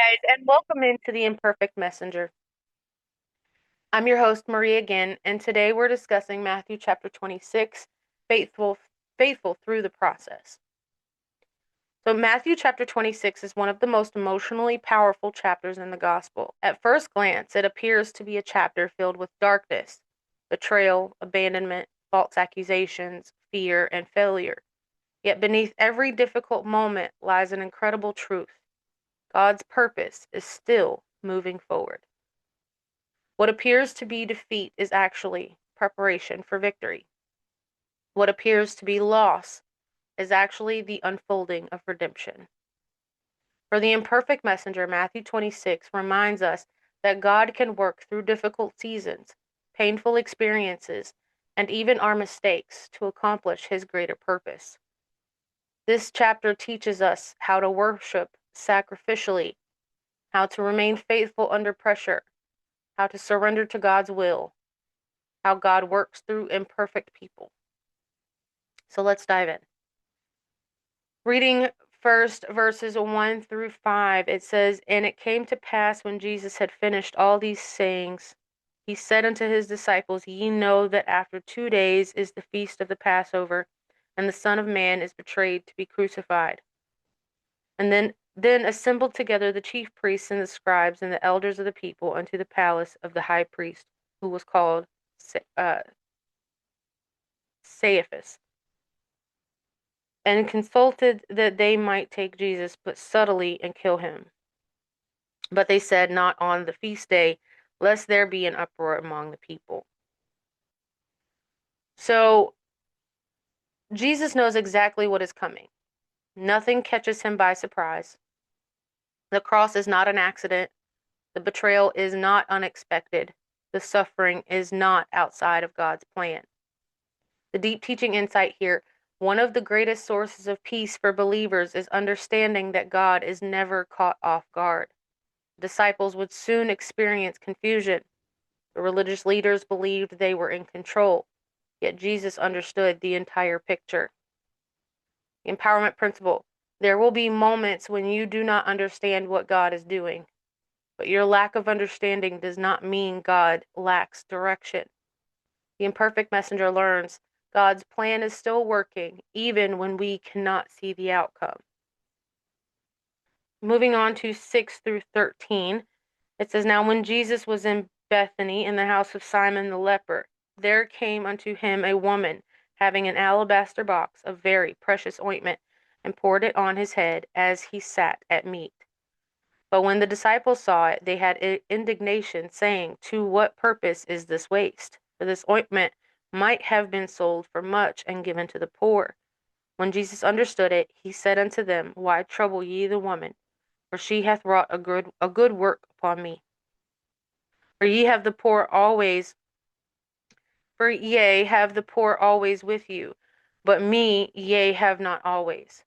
Guys, and welcome into the Imperfect Messenger. I'm your host, Maria again, and today we're discussing Matthew chapter 26, faithful, faithful through the process. So Matthew chapter 26 is one of the most emotionally powerful chapters in the gospel. At first glance, it appears to be a chapter filled with darkness, betrayal, abandonment, false accusations, fear, and failure. Yet beneath every difficult moment lies an incredible truth. God's purpose is still moving forward. What appears to be defeat is actually preparation for victory. What appears to be loss is actually the unfolding of redemption. For the imperfect messenger, Matthew 26 reminds us that God can work through difficult seasons, painful experiences, and even our mistakes to accomplish his greater purpose. This chapter teaches us how to worship sacrificially, how to remain faithful under pressure, how to surrender to God's will, how God works through imperfect people. So let's dive in. Reading first verses 1 through 5, it says, "And it came to pass when Jesus had finished all these sayings, he said unto his disciples, Ye know that after 2 days is the feast of the Passover, and the Son of Man is betrayed to be crucified. And then assembled together the chief priests and the scribes and the elders of the people unto the palace of the high priest, who was called Caiaphas, and consulted that they might take Jesus, but subtly and kill him. But they said, Not on the feast day, lest there be an uproar among the people." So Jesus knows exactly what is coming. Nothing catches him by surprise. The cross is not an accident. The betrayal is not unexpected. The suffering is not outside of God's plan. The deep teaching insight here: one of the greatest sources of peace for believers is understanding that God is never caught off guard. Disciples would soon experience confusion. The religious leaders believed they were in control, yet Jesus understood the entire picture. The empowerment principle: there will be moments when you do not understand what God is doing, but your lack of understanding does not mean God lacks direction. The imperfect messenger learns God's plan is still working, even when we cannot see the outcome. Moving on to 6 through 13, it says, "Now when Jesus was in Bethany in the house of Simon the leper, there came unto him a woman having an alabaster box of very precious ointment, and poured it on his head as he sat at meat. But when the disciples saw it, they had indignation, saying, To what purpose is this waste? For this ointment might have been sold for much and given to the poor. When Jesus understood it, he said unto them, Why trouble ye the woman? For she hath wrought a good work upon me. For ye have the poor always, for ye have the poor always with you, but me ye have not always.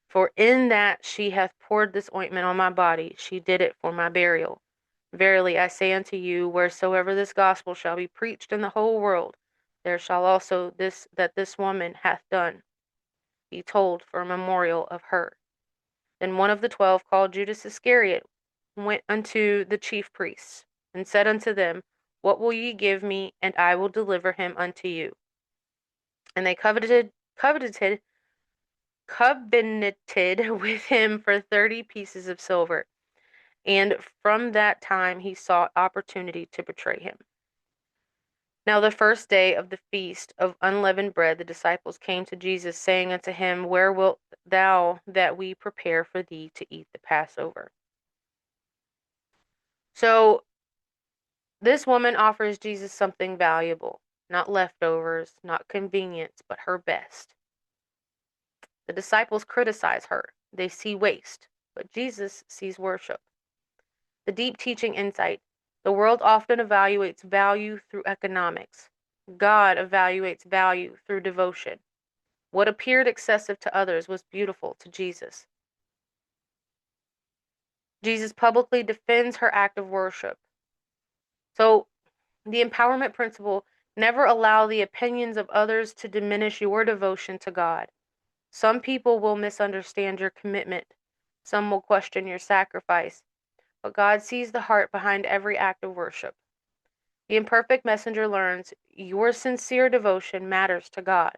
For in that she hath poured this ointment on my body, she did it for my burial. Verily I say unto you, wheresoever this gospel shall be preached in the whole world, there shall also this woman hath done be told for a memorial of her." Then one of the 12, called Judas Iscariot, went unto the chief priests, and said unto them, What will ye give me, and I will deliver him unto you? And they covenanted with him for 30 pieces of silver. And from that time he sought opportunity to betray him. Now the first day of the feast of unleavened bread, the disciples came to Jesus, saying unto him, Where wilt thou that we prepare for thee to eat the Passover? So this woman offers Jesus something valuable, not leftovers, not convenience, but her best. The disciples criticize her. They see waste, but Jesus sees worship. The deep teaching insight: the world often evaluates value through economics. God evaluates value through devotion. What appeared excessive to others was beautiful to Jesus. Jesus publicly defends her act of worship. So, the empowerment principle: never allow the opinions of others to diminish your devotion to God. Some people will misunderstand your commitment. Some will question your sacrifice, but God sees the heart behind every act of worship. The imperfect messenger learns your sincere devotion matters to God.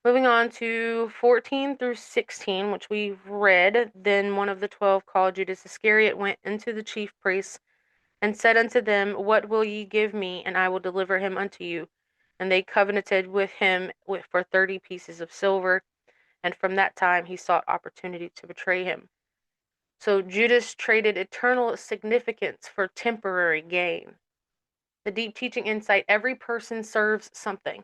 Moving on to 14 through 16, which we've read. Then one of the 12, called Judas Iscariot, went unto the chief priests and said unto them, What will ye give me, and I will deliver him unto you? And they covenanted with him for 30 pieces of silver, and from that time he sought opportunity to betray him. So Judas traded eternal significance for temporary gain. The deep teaching insight: every person serves something.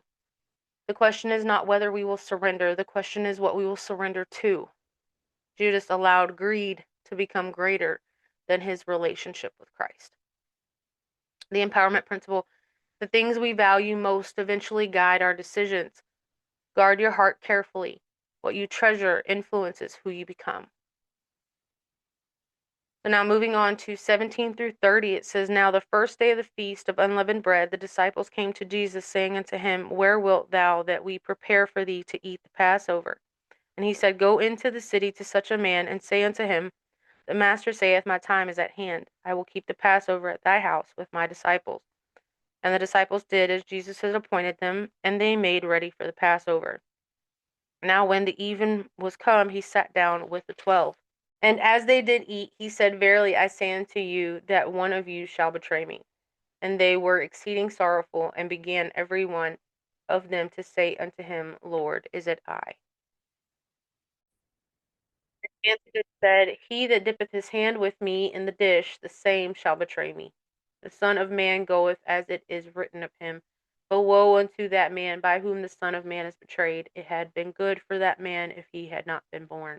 The question is not whether we will surrender, the question is what we will surrender to. Judas allowed greed to become greater than his relationship with Christ. The empowerment principle: the things we value most eventually guide our decisions. Guard your heart carefully. What you treasure influences who you become. So now moving on to 17 through 30, it says, Now the first day of the feast of unleavened bread, the disciples came to Jesus, saying unto him, Where wilt thou that we prepare for thee to eat the Passover? And he said, Go into the city to such a man, and say unto him, The master saith, My time is at hand. I will keep the Passover at thy house with my disciples. And the disciples did as Jesus had appointed them, and they made ready for the Passover. Now when the even was come, he sat down with the 12. And as they did eat, he said, Verily I say unto you, that one of you shall betray me. And they were exceeding sorrowful, and began every one of them to say unto him, Lord, is it I? He answered and said, He that dippeth his hand with me in the dish, the same shall betray me. The Son of Man goeth as it is written of him. But woe unto that man by whom the Son of Man is betrayed. It had been good for that man if he had not been born.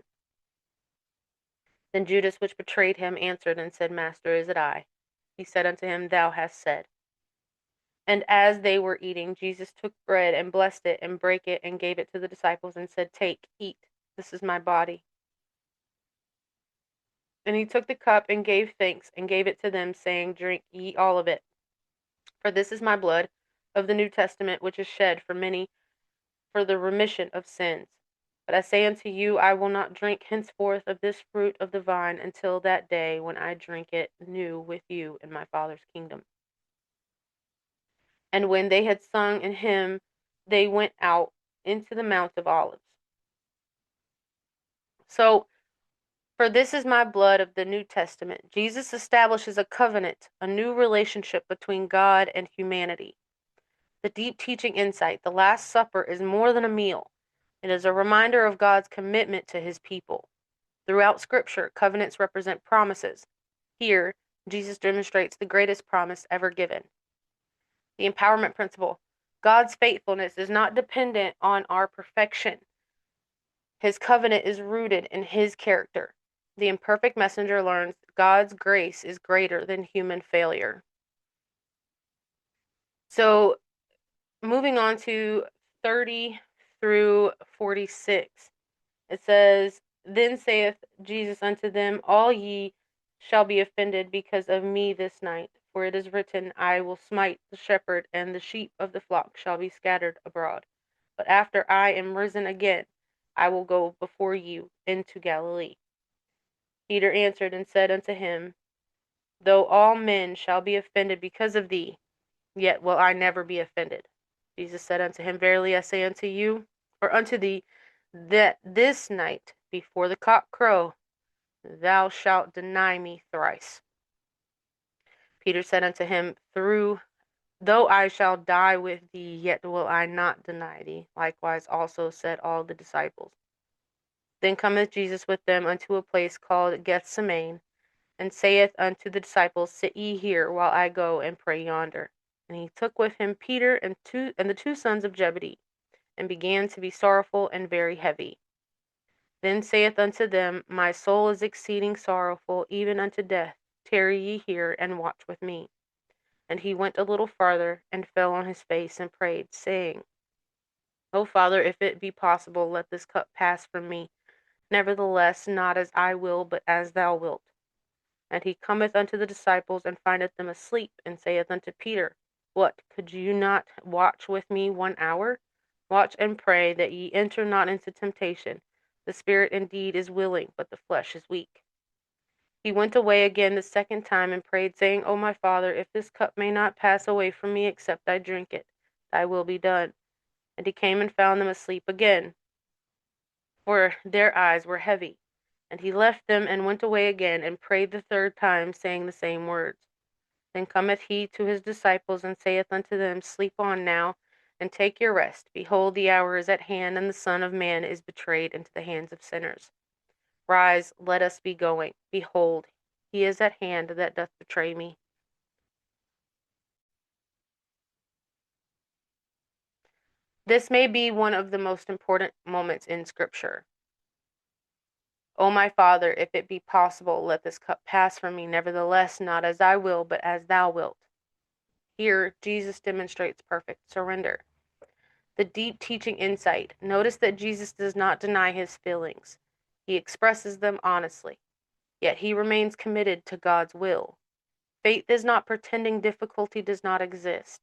Then Judas, which betrayed him, answered and said, Master, is it I? He said unto him, Thou hast said. And as they were eating, Jesus took bread and blessed it and brake it and gave it to the disciples and said, Take, eat, this is my body. And he took the cup and gave thanks and gave it to them, saying, Drink ye all of it. For this is my blood of the New Testament, which is shed for many for the remission of sins. But I say unto you, I will not drink henceforth of this fruit of the vine until that day when I drink it new with you in my Father's kingdom. And when they had sung an hymn, they went out into the Mount of Olives. So, for this is my blood of the New Testament. Jesus establishes a covenant, a new relationship between God and humanity. The deep teaching insight: the Last Supper is more than a meal. It is a reminder of God's commitment to his people. Throughout Scripture, covenants represent promises. Here, Jesus demonstrates the greatest promise ever given. The empowerment principle: God's faithfulness is not dependent on our perfection. His covenant is rooted in his character. The imperfect messenger learns God's grace is greater than human failure. So, moving on to 30 through 46, it says, Then saith Jesus unto them, All ye shall be offended because of me this night. For it is written, I will smite the shepherd, and the sheep of the flock shall be scattered abroad. But after I am risen again, I will go before you into Galilee. Peter answered and said unto him, Though all men shall be offended because of thee, yet will I never be offended. Jesus said unto him, Verily I say unto you, or unto thee, that this night before the cock crow, thou shalt deny me thrice. Peter said unto him, Though I shall die with thee, yet will I not deny thee. Likewise also said all the disciples. Then cometh Jesus with them unto a place called Gethsemane, and saith unto the disciples, Sit ye here, while I go and pray yonder. And he took with him Peter and the two sons of Zebedee, and began to be sorrowful and very heavy. Then saith unto them, My soul is exceeding sorrowful, even unto death. Tarry ye here, and watch with me. And he went a little farther, and fell on his face, and prayed, saying, O Father, if it be possible, let this cup pass from me. Nevertheless, not as I will, but as thou wilt. And he cometh unto the disciples, and findeth them asleep, and saith unto Peter, What, could you not watch with me 1 hour? Watch and pray, that ye enter not into temptation. The spirit indeed is willing, but the flesh is weak." He went away again the second time and prayed, saying, "O my Father, if this cup may not pass away from me except I drink it, thy will be done." And he came and found them asleep again, for their eyes were heavy. And he left them and went away again and prayed the third time, saying the same words. Then cometh he to his disciples and saith unto them, "Sleep on now, and take your rest. Behold, the hour is at hand, and the Son of Man is betrayed into the hands of sinners. Rise, let us be going. Behold, he is at hand that doth betray me." This may be one of the most important moments in Scripture. "O my Father, if it be possible, let this cup pass from me. Nevertheless, not as I will, but as thou wilt." Here, Jesus demonstrates perfect surrender. The deep teaching insight. Notice that Jesus does not deny his feelings. He expresses them honestly, yet he remains committed to God's will. Faith is not pretending difficulty does not exist.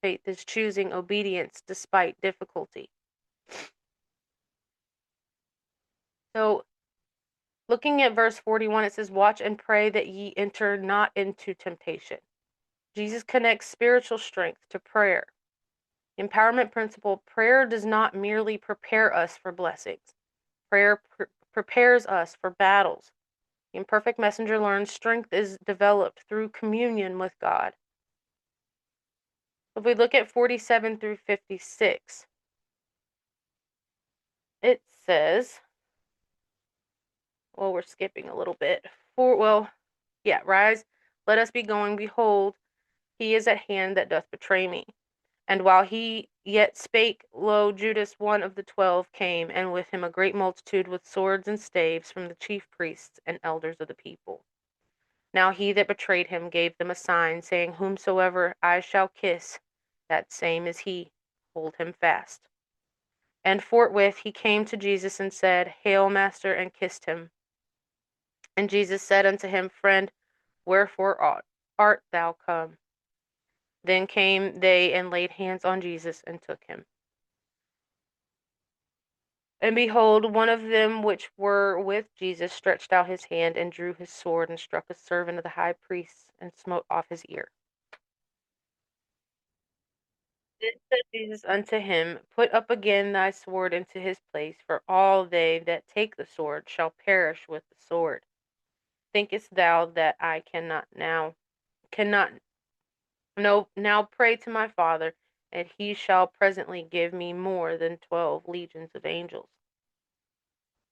Faith is choosing obedience despite difficulty. So, looking at verse 41, it says, "Watch and pray that ye enter not into temptation." Jesus connects spiritual strength to prayer. Empowerment principle: prayer does not merely prepare us for blessings. Prayer prepares us for battles. The imperfect messenger learns strength is developed through communion with God. If we look at 47 through 56, it says, well, we're skipping a little bit. Rise, let us be going. Behold, he is at hand that doth betray me. And while he yet spake, lo, Judas, one of the 12, came, and with him a great multitude with swords and staves from the chief priests and elders of the people. Now he that betrayed him gave them a sign, saying, "Whomsoever I shall kiss, that same is he. Hold him fast." And forthwith he came to Jesus and said, "Hail, Master," and kissed him. And Jesus said unto him, "Friend, wherefore art thou come?" Then came they and laid hands on Jesus and took him. And behold, one of them which were with Jesus stretched out his hand and drew his sword and struck a servant of the high priest and smote off his ear. Then said Jesus unto him, "Put up again thy sword into his place, for all they that take the sword shall perish with the sword. Thinkest thou that I cannot no now pray to my Father, and he shall presently give me more than 12 legions of angels?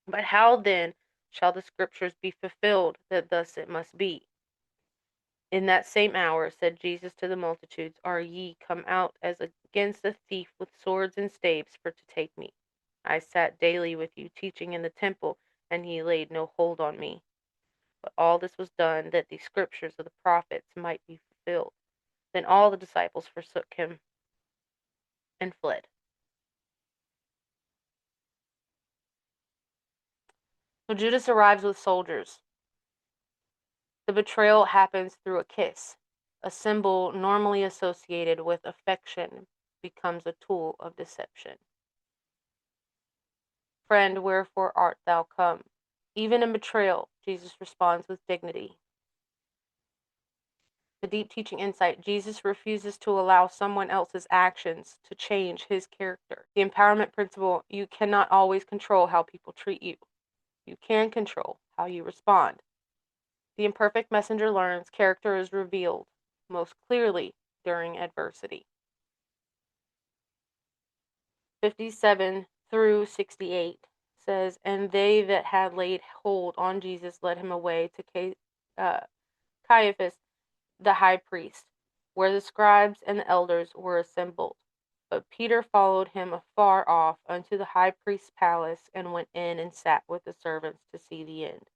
But how then shall the scriptures be fulfilled, that thus it must be?" In that same hour said Jesus to the multitudes, "Are ye come out as against a thief with swords and staves for to take me? I sat daily with you teaching in the temple, and ye laid no hold on me. But all this was done, that the scriptures of the prophets might be fulfilled." Then all the disciples forsook him and fled. So Judas arrives with soldiers. The betrayal happens through a kiss. A symbol normally associated with affection becomes a tool of deception. "Friend, wherefore art thou come?" Even in betrayal, Jesus responds with dignity. The deep teaching insight: Jesus refuses to allow someone else's actions to change his character. The empowerment principle: you cannot always control how people treat you. You can control how you respond. The imperfect messenger learns character is revealed most clearly during adversity. 57 through 68 says, "And they that had laid hold on Jesus led him away to Caiaphas the high priest, where the scribes and the elders were assembled. But Peter followed him afar off unto the high priest's palace, and went in and sat with the servants to see the end.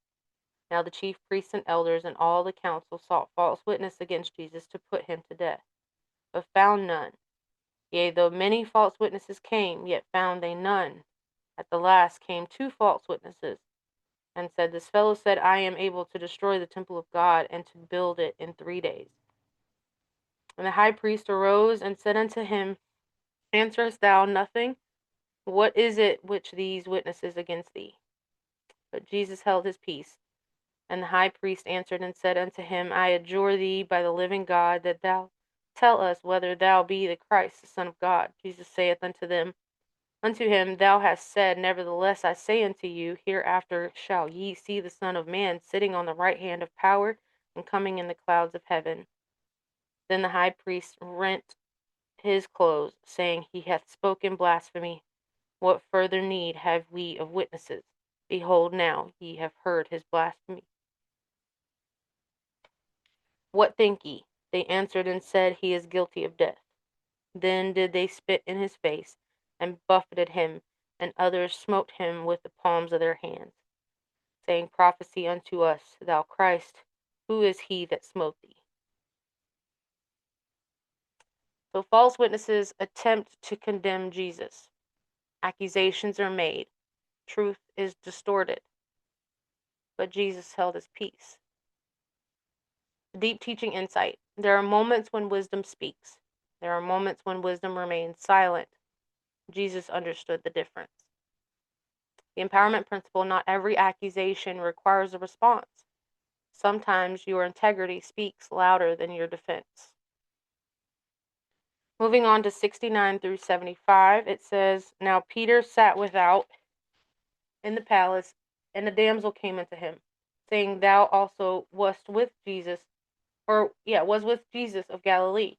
Now the chief priests and elders and all the council sought false witness against Jesus to put him to death, but found none. Yea, though many false witnesses came, yet found they none. At the last came 2 false witnesses, and said, This fellow said, I am able to destroy the temple of God, and to build it in 3 days. And the high priest arose and said unto him, Answerest thou nothing? What is it which these witnesses against thee? But Jesus held his peace. And the high priest answered and said unto him, I adjure thee by the living God, that thou tell us whether thou be the Christ, the Son of God. Jesus saith unto him, Thou hast said, nevertheless I say unto you, hereafter shall ye see the Son of Man sitting on the right hand of power, and coming in the clouds of heaven. Then the high priest rent his clothes, saying, He hath spoken blasphemy. What further need have we of witnesses? Behold, now ye have heard his blasphemy. What think ye? They answered and said, He is guilty of death. Then did they spit in his face, and buffeted him, and others smote him with the palms of their hands, saying, Prophesy unto us, thou Christ, who is he that smote thee? So false witnesses attempt to condemn Jesus. Accusations are made. Truth is distorted. But Jesus held his peace. Deep teaching insight. There are moments when wisdom speaks. There are moments when wisdom remains silent. Jesus understood the difference. The empowerment principle, not every accusation requires a response. Sometimes your integrity speaks louder than your defense. Moving on to 69 through 75, it says, Now Peter sat without in the palace, and a damsel came unto him, saying, Thou also was with Jesus of Galilee.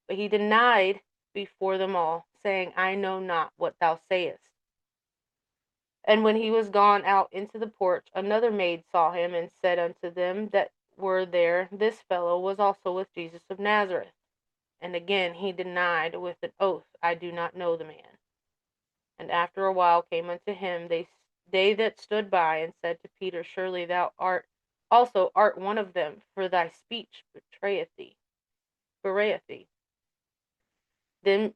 But he denied before them all, saying, I know not what thou sayest. And when he was gone out into the porch, another maid saw him, and said unto them that were there, This fellow was also with Jesus of Nazareth. And again he denied with an oath, I do not know the man. And after a while came unto him they that stood by, and said to Peter, Surely thou also art one of them, for thy speech bewrayeth thee. Then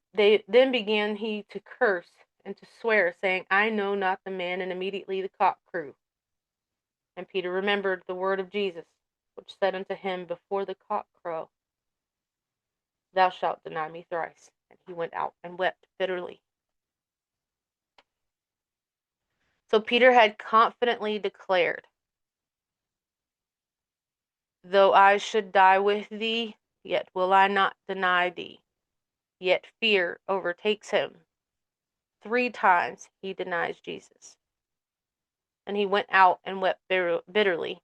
began he to curse and to swear, saying, I know not the man. And immediately the cock crew. And Peter remembered the word of Jesus, which said unto him, Before the cock crow, thou shalt deny me thrice. And he went out and wept bitterly. So Peter had confidently declared, Though I should die with thee, yet will I not deny thee. Yet fear overtakes him. 3 times he denies Jesus. And he went out and wept bitterly.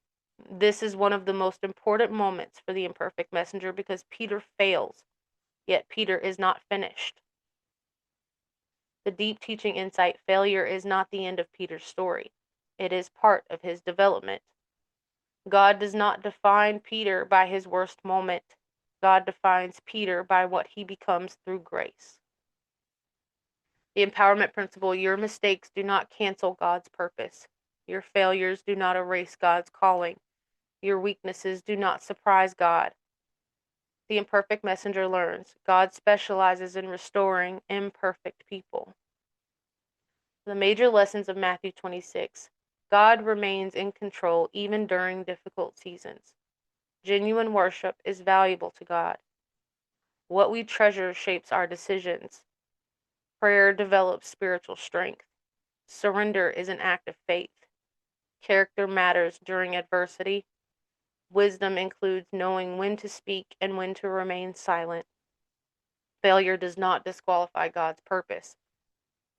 This is one of the most important moments for the imperfect messenger, because Peter fails, yet Peter is not finished. The deep teaching insight: failure is not the end of Peter's story. It is part of his development. God does not define Peter by his worst moment. God defines Peter by what he becomes through grace. The empowerment principle: your mistakes do not cancel God's purpose. Your failures do not erase God's calling. Your weaknesses do not surprise God. The imperfect messenger learns God specializes in restoring imperfect people. The major lessons of Matthew 26. God remains in control even during difficult seasons. Genuine worship is valuable to God. What we treasure shapes our decisions. Prayer develops spiritual strength. Surrender is an act of faith. Character matters during adversity. Wisdom includes knowing when to speak and when to remain silent. Failure does not disqualify God's purpose.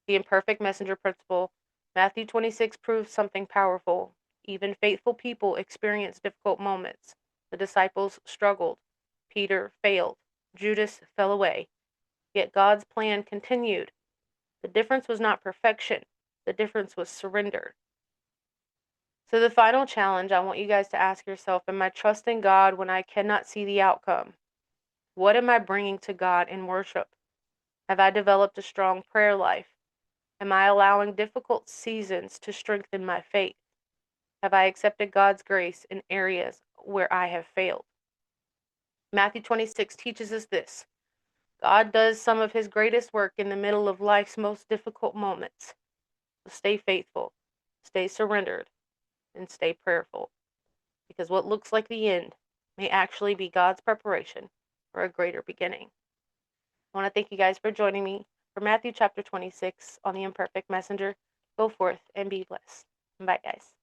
The imperfect messenger principle: Matthew 26 proves something powerful. Even faithful people experience difficult moments. The disciples struggled. Peter failed. Judas fell away. Yet God's plan continued. The difference was not perfection. The difference was surrender. So the final challenge, I want you guys to ask yourself, am I trusting God when I cannot see the outcome? What am I bringing to God in worship? Have I developed a strong prayer life? Am I allowing difficult seasons to strengthen my faith? Have I accepted God's grace in areas where I have failed? Matthew 26 teaches us this: God does some of his greatest work in the middle of life's most difficult moments. So stay faithful, stay surrendered, and stay prayerful, because what looks like the end may actually be God's preparation for a greater beginning. I want to thank you guys for joining me for Matthew chapter 26 on the imperfect messenger. Go forth and be blessed. Bye, guys.